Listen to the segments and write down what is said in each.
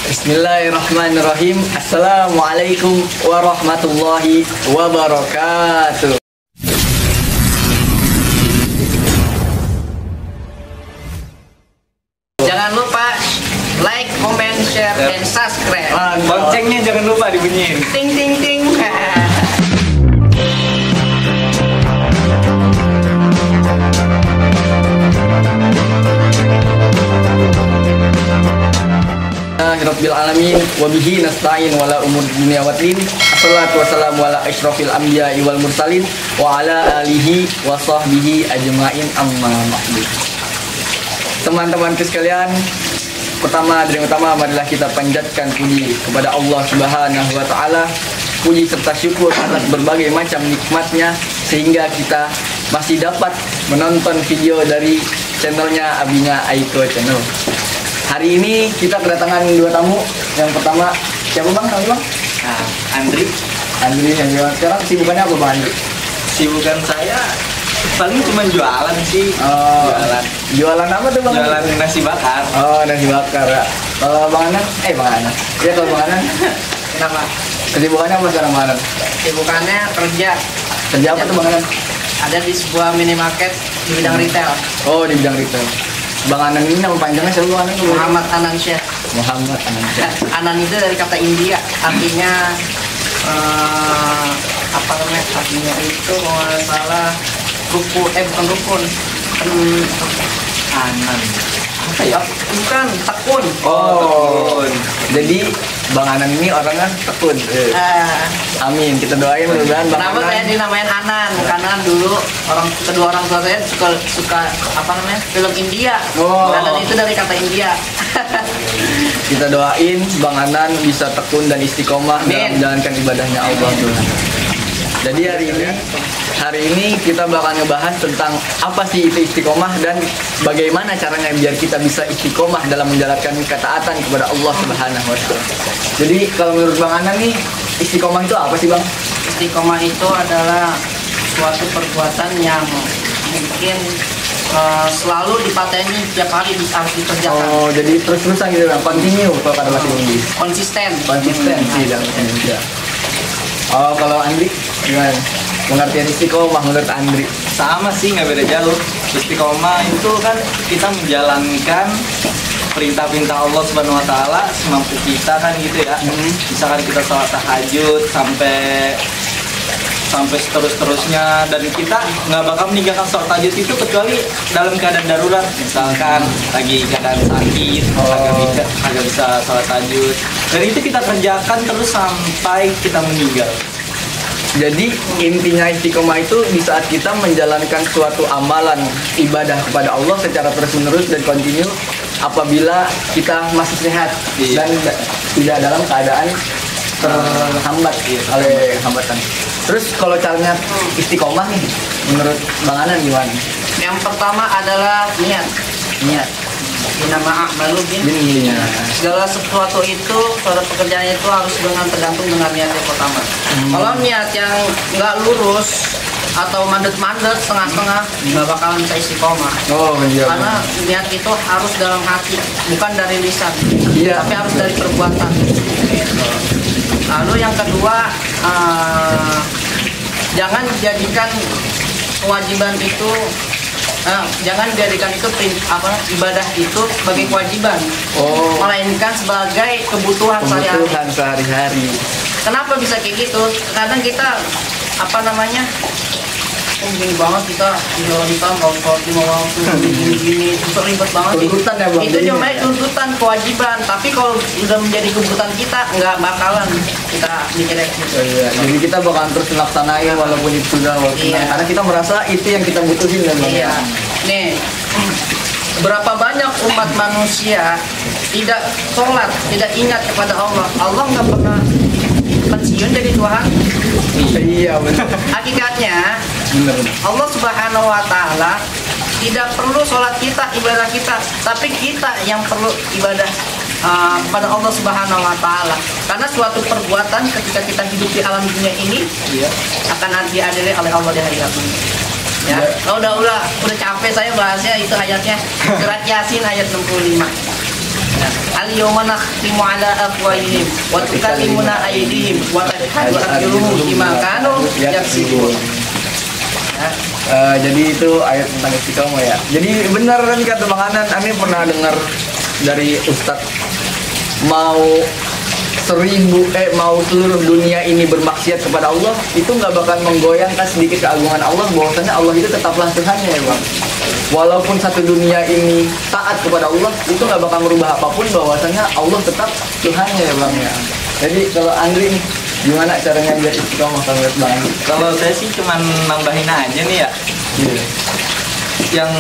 Bismillahirrahmanirrahim. Assalamualaikum warahmatullahi wabarakatuh. Jangan lupa like, comment, share, dan subscribe. Loncengnya jangan lupa dibunyiin. Ting ting ting. Rabbil alamin wa bihi nasta'in wala umur dunya waddin. Assalatu wassalamu ala asyrafil anbiya'i wal mursalin wa ala alihi wa sahbihi ajma'in amma ba'du. Teman-temanku sekalian, pertama dari utama marilah kita panjatkan puji kepada Allah Subhanahu wa taala, puji serta syukur atas berbagai macam nikmatnya sehingga kita masih dapat menonton video dari channelnya Abina Aiko Channel. Hari ini kita kedatangan dua tamu. Yang pertama, siapa bang? Nama bang? Nah, Andri Yang sekarang sibukannya apa bang Andri? sibukan saya paling cuma jualan sih. Jualan apa tuh bang? Jualan nasi bakar. Oh, nasi bakar ya. Kalau bang Anan? Bang Anan. Ya kalau bang Anan, Kenapa? kesibukannya apa sekarang bang Anan? Sibukannya kerja. Kerja apa tuh bang Anan? Ada di sebuah minimarket di bidang retail. Oh, di bidang retail. Bang Anan ini nama panjangnya siapa bang Anan? Muhammad Anansyah. Muhammad Anansyah. Anan itu dari kata India, artinya apa namanya? Artinya itu kalau nggak salah rukun, bukan rukun, Anan. Apa ya? bukan tekun. Oh, Jadi Bang Anan ini orangnya tekun. Amin. Kita doain mudah-mudahan Bang Kenapa saya Anan. dinamain Anan? Karena dulu kedua orang tua saya suka apa namanya, film India. Oh. Anan itu dari kata India. Kita doain Bang Anan bisa tekun dan istiqomah dalam Amin. menjalankan ibadahnya Allah Tuhan. Jadi hari ini kita bakal ngebahas tentang apa sih itu istiqomah dan bagaimana caranya biar kita bisa istiqomah dalam menjalankan ketaatan kepada Allah Subhanahu wa taala. Jadi kalau menurut Bang Anan nih, istiqomah itu apa sih Bang? Istiqomah itu adalah suatu perbuatan yang mungkin selalu dipateni tiap hari harus dikerjakan. Oh, jadi terus-terusan gitu Bang, continue kalau kata bahasa Inggris. Konsisten. Konsisten sih dalam Indonesia. Oh, kalau Andri gimana? Pengertian istiqomah menurut Andri? sama sih, nggak beda jauh. Istiqomah itu kan kita menjalankan perintah-perintah Allah Subhanahu wa taala semampu kita kan gitu ya. Misalkan kita sholat tahajud sampai seterusnya, dan kita nggak bakal meninggalkan sholat tahajud itu kecuali dalam keadaan darurat, misalkan lagi keadaan sakit, agak bisa sholat tahajud, dan itu kita kerjakan terus sampai kita meninggal. Jadi intinya istiqomah itu di saat kita menjalankan suatu amalan ibadah kepada Allah secara terus-menerus dan kontinu apabila kita masih sehat dan tidak dalam keadaan terhambat oleh hambatan. Terus kalau caranya istiqomah nih, menurut Bang Anan gimana? Yang pertama adalah niat. Niat. Inama a'malu Iya. segala sesuatu itu, suatu pekerjaan itu harus tergantung dengan niat yang pertama. Kalau niat yang nggak lurus atau mandet-mandet setengah-setengah, nggak bakalan bisa istiqomah. Oh iya. Karena niat itu harus dalam hati, bukan dari lisan, Iya. tapi harus dari perbuatan. Gitu. Lalu yang kedua, jangan jadikan kewajiban itu, jangan jadikan itu ibadah itu sebagai kewajiban, melainkan sebagai kebutuhan sehari-hari. Kebutuhan sehari-hari. Kenapa bisa kayak gitu? Kadang kita gini banget, kita mau sholat 5 waktu gini itu ribet banget. Tuntutan ya, Bang? Itu cuma tuntutan kewajiban, tapi kalau udah menjadi kebutuhan kita nggak bakalan kita mikirin gitu. Iya, jadi kita bakalan terus melaksanain walaupun itu sudah karena kita merasa itu yang kita butuhin kan Bang. Iya. Nih, berapa banyak umat manusia tidak sholat, tidak ingat kepada Allah. Allah nggak pernah pensiun dari Tuhan. Iya benar. Hakikatnya Benar. Allah Subhanahu wa taala tidak perlu sholat kita, ibadah kita, tapi kita yang perlu ibadah kepada Allah Subhanahu wa taala. Karena suatu perbuatan ketika kita hidup di alam dunia ini akan diadili oleh Allah di hari kiamat. Ya, udah capek saya bahasnya itu ayatnya. Surat Yasin ayat 65. Al-yawma nakhtimu ala afwahihim wa tukallimuna aydihim wa tashhadu arjuluhum bima kanu yaksibun. Jadi itu ayat tentang istiqomah ya. Jadi benar kan kata Bang Anan, Ani pernah dengar dari Ustadz, mau seluruh dunia ini bermaksiat kepada Allah, itu nggak bakal menggoyangkan sedikit keagungan Allah, bahwasanya Allah itu tetaplah Tuhannya ya Bang. Walaupun satu dunia ini taat kepada Allah, itu nggak bakal merubah apapun, bahwasanya Allah tetap Tuhannya ya Bang ya. Jadi kalau Andri nih, gimana caranya biar istiqomah menurut Bang Andri? Kalau saya sih cuman nambahin aja nih ya. Iya. Yang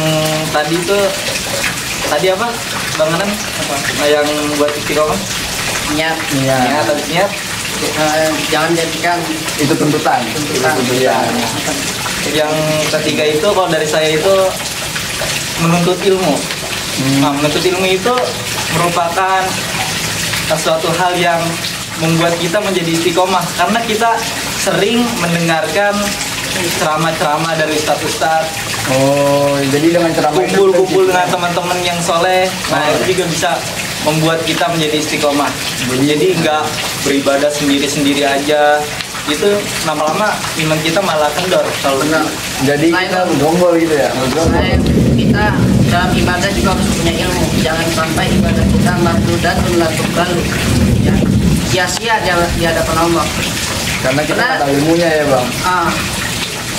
tadi apa? Bang Anan? Nah, yang buat istiqomah? Niat, Niat. jangan jadikan Itu tuntutan. Iya. Yang ketiga itu kalau dari saya itu menuntut ilmu. Nah, menuntut ilmu itu merupakan suatu hal yang membuat kita menjadi istiqomah, karena kita sering mendengarkan ceramah-ceramah dari ustadz-ustadz. Oh, jadi dengan ceramah itu Kumpul-kumpul dengan teman-teman yang soleh, nah itu juga bisa membuat kita menjadi istiqomah. Jadi nggak beribadah sendiri-sendiri aja, itu lama-lama iman kita malah kendor. Kalau benar. Jadi kita gombol gitu ya. Selain kita dalam ibadah juga harus punya ilmu. Jangan sampai ibadah kita mardudatun la tuqbalu, ya, sia-sia di hadapan Allah. Karena kita nggak tahu ilmunya ya Bang.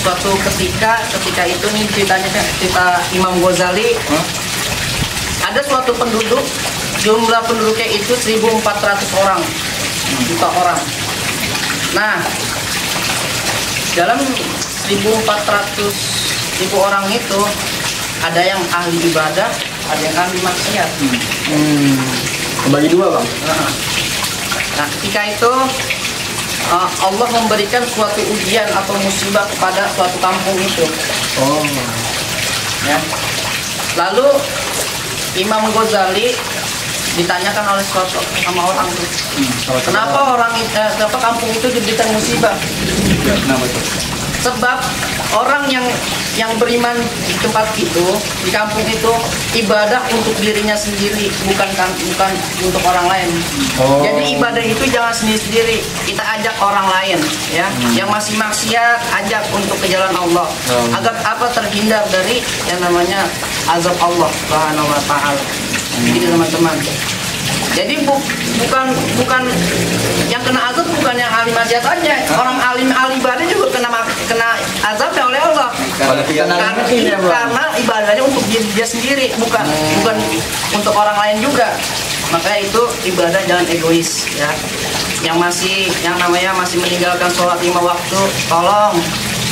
Suatu ketika itu nih ceritanya, cerita Imam Ghazali. Ada suatu penduduk, jumlah penduduknya itu 1.400 orang, juta orang. Nah, dalam 1.400.000 orang itu ada yang ahli ibadah, ada yang ahli maksiat. Bagi dua Bang. Nah, ketika itu Allah memberikan suatu ujian atau musibah kepada suatu kampung itu. Oh. Ya. Lalu Imam Ghazali ditanyakan oleh suatu sama orang itu, kenapa kenapa kampung itu diberikan musibah? ya, kenapa tuh? Sebab orang yang beriman di tempat itu, di kampung itu, ibadah untuk dirinya sendiri, bukan untuk orang lain. Oh. Jadi ibadah itu jangan sendiri-sendiri, kita ajak orang lain, ya. Yang masih maksiat, ajak untuk ke jalan Allah, agar apa terhindar dari yang namanya azab Allah Subhanahu wa taala. Gitu teman-teman. Jadi bukan yang kena azab bukan yang ahli maksiat aja, orang alim ibadah juga kena azabnya oleh Allah. Karena ibadahnya untuk dia sendiri, bukan untuk orang lain juga. Makanya itu ibadah jangan egois ya. Yang namanya masih meninggalkan sholat 5 waktu, tolong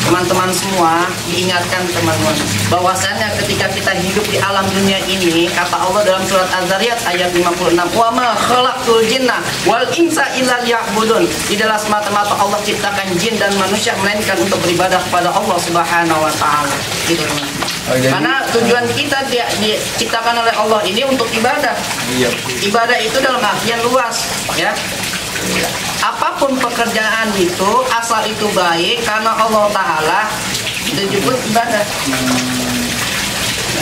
teman-teman semua diingatkan teman-teman bahwasannya ketika kita hidup di alam dunia ini, kata Allah dalam surat Az-Zariyat ayat 56, wa ma khalaqtul jinna wal insa illa liya'budun. Tidaklah semata-mata Allah ciptakan jin dan manusia melainkan untuk beribadah kepada Allah Subhanahu wa taala. Gitu teman-teman. Karena tujuan kita diciptakan oleh Allah ini untuk ibadah. Iya. Ibadah itu dalam artian luas, ya. Apapun pekerjaan itu, asal itu baik karena Allah Ta'ala, itu disebut ibadah.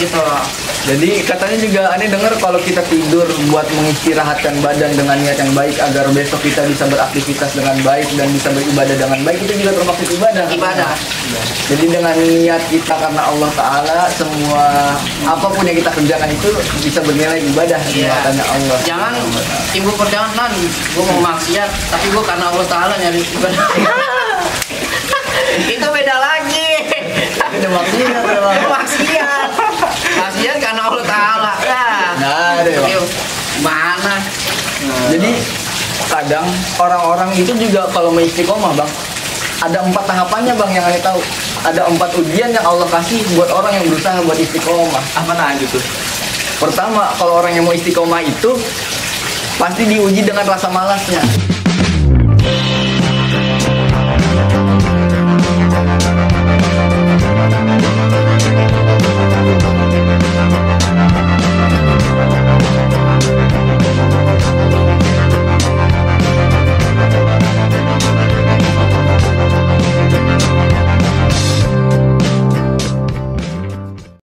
Gitu loh. Jadi katanya juga aneh dengar kalau kita tidur buat mengistirahatkan badan dengan niat yang baik agar besok kita bisa beraktivitas dengan baik dan bisa beribadah dengan baik, itu juga termasuk ibadah. Ibadah. Jadi dengan niat kita karena Allah Ta'ala, semua apapun yang kita kerjakan itu bisa bernilai ibadah. Iya. Katanya Allah. Jangan timbul perjalanan, gue mau maksiat, tapi gue karena Allah Ta'ala nyari ibadah. Itu beda lagi. Ada maksiat. Maksiat karena Allah Ta'ala. Nah, ada ya, Bang. Mana? Jadi kadang orang-orang itu juga kalau mau istiqomah Bang, ada 4 tahapannya Bang yang Anda tahu. Ada 4 ujian yang Allah kasih buat orang yang berusaha buat istiqomah. Apa aja tuh? Pertama, kalau orang yang mau istiqomah itu pasti diuji dengan rasa malasnya.